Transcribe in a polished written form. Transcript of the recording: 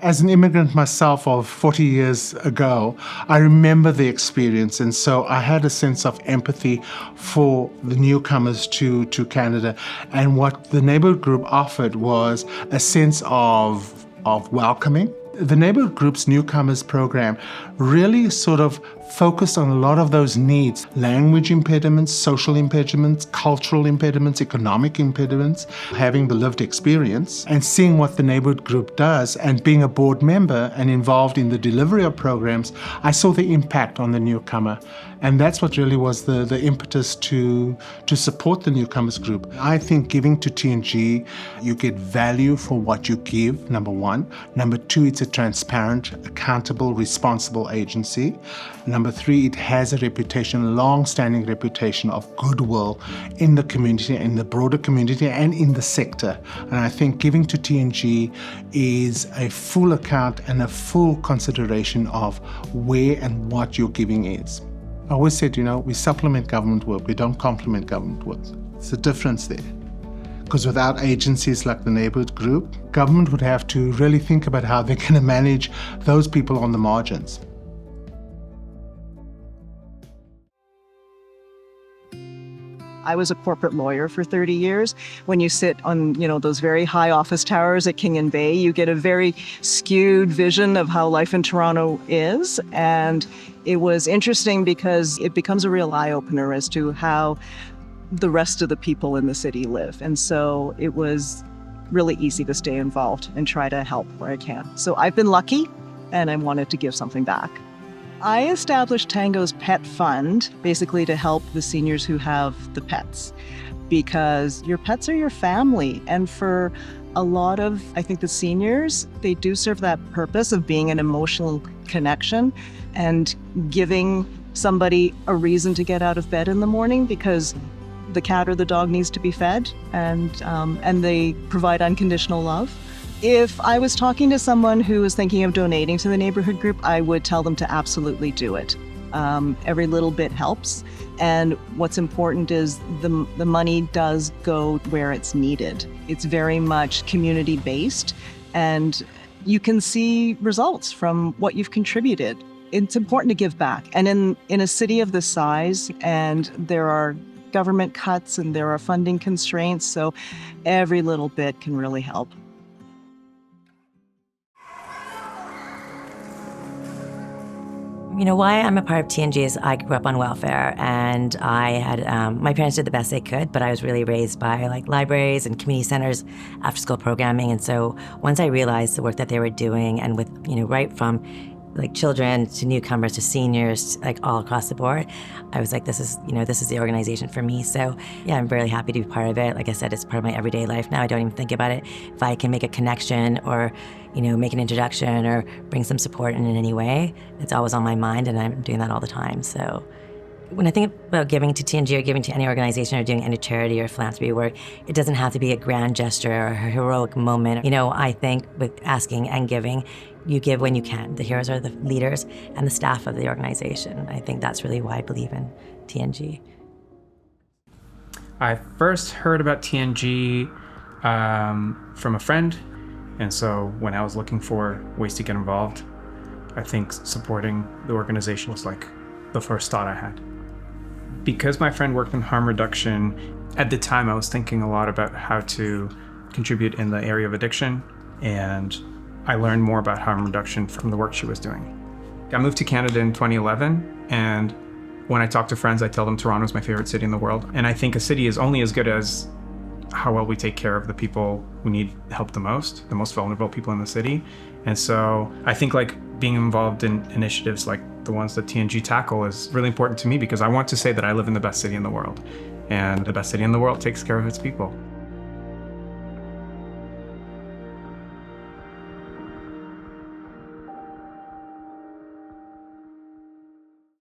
As an immigrant myself of 40 years ago, I remember the experience, and so I had a sense of empathy for the newcomers to Canada. And what the Neighbourhood Group offered was a sense of welcoming. The Neighbourhood Group's Newcomers program really sort of focused on a lot of those needs: language impediments, social impediments, cultural impediments, economic impediments, having the lived experience and seeing what the Neighbourhood Group does. And being a board member and involved in the delivery of programs, I saw the impact on the newcomer. And that's what really was the impetus to support the Newcomers Group. I think giving to TNG, you get value for what you give, number one. Number two, it's a transparent, accountable, responsible agency. Number three, it has a reputation, a long-standing reputation of goodwill in the community, in the broader community, and in the sector. And I think giving to TNG is a full account and a full consideration of where and what your giving is. I always said, we supplement government work, we don't complement government work. It's a difference there. Because without agencies like the Neighbourhood Group, government would have to really think about how they're going to manage those people on the margins. I was a corporate lawyer for 30 years. When you sit on, those very high office towers at King and Bay, you get a very skewed vision of how life in Toronto is. And it was interesting because it becomes a real eye-opener as to how the rest of the people in the city live. And so it was really easy to stay involved and try to help where I can. So I've been lucky, and I wanted to give something back. I established Tango's Pet Fund basically to help the seniors who have the pets, because your pets are your family. And for a lot of, I think, the seniors, they do serve that purpose of being an emotional connection and giving somebody a reason to get out of bed in the morning because the cat or the dog needs to be fed, and they provide unconditional love. If I was talking to someone who was thinking of donating to the Neighbourhood Group, I would tell them to absolutely do it. Every little bit helps. And what's important is the money does go where it's needed. It's very much community-based, and you can see results from what you've contributed. It's important to give back. And in a city of this size, and there are government cuts and there are funding constraints, so every little bit can really help. Why I'm a part of TNG is I grew up on welfare, and I had my parents did the best they could, but I was really raised by libraries and community centers, after-school programming. And so once I realized the work that they were doing, and with right from children to newcomers to seniors, all across the board, I was like, this is the organization for me. So yeah, I'm really happy to be part of it. Like I said, it's part of my everyday life now. I don't even think about it. If I can make a connection or make an introduction or bring some support in any way, it's always on my mind, and I'm doing that all the time. So when I think about giving to TNG or giving to any organization or doing any charity or philanthropy work, it doesn't have to be a grand gesture or a heroic moment. I think with asking and giving, you give when you can. The heroes are the leaders and the staff of the organization. I think that's really why I believe in TNG. I first heard about TNG from a friend. And so when I was looking for ways to get involved, I think supporting the organization was the first thought I had. Because my friend worked in harm reduction, at the time I was thinking a lot about how to contribute in the area of addiction, and I learned more about harm reduction from the work she was doing. I moved to Canada in 2011, and when I talk to friends, I tell them Toronto's my favorite city in the world. And I think a city is only as good as how well we take care of the people who need help the most vulnerable people in the city. And so I think being involved in initiatives like the ones that TNG tackle is really important to me, because I want to say that I live in the best city in the world, and the best city in the world takes care of its people.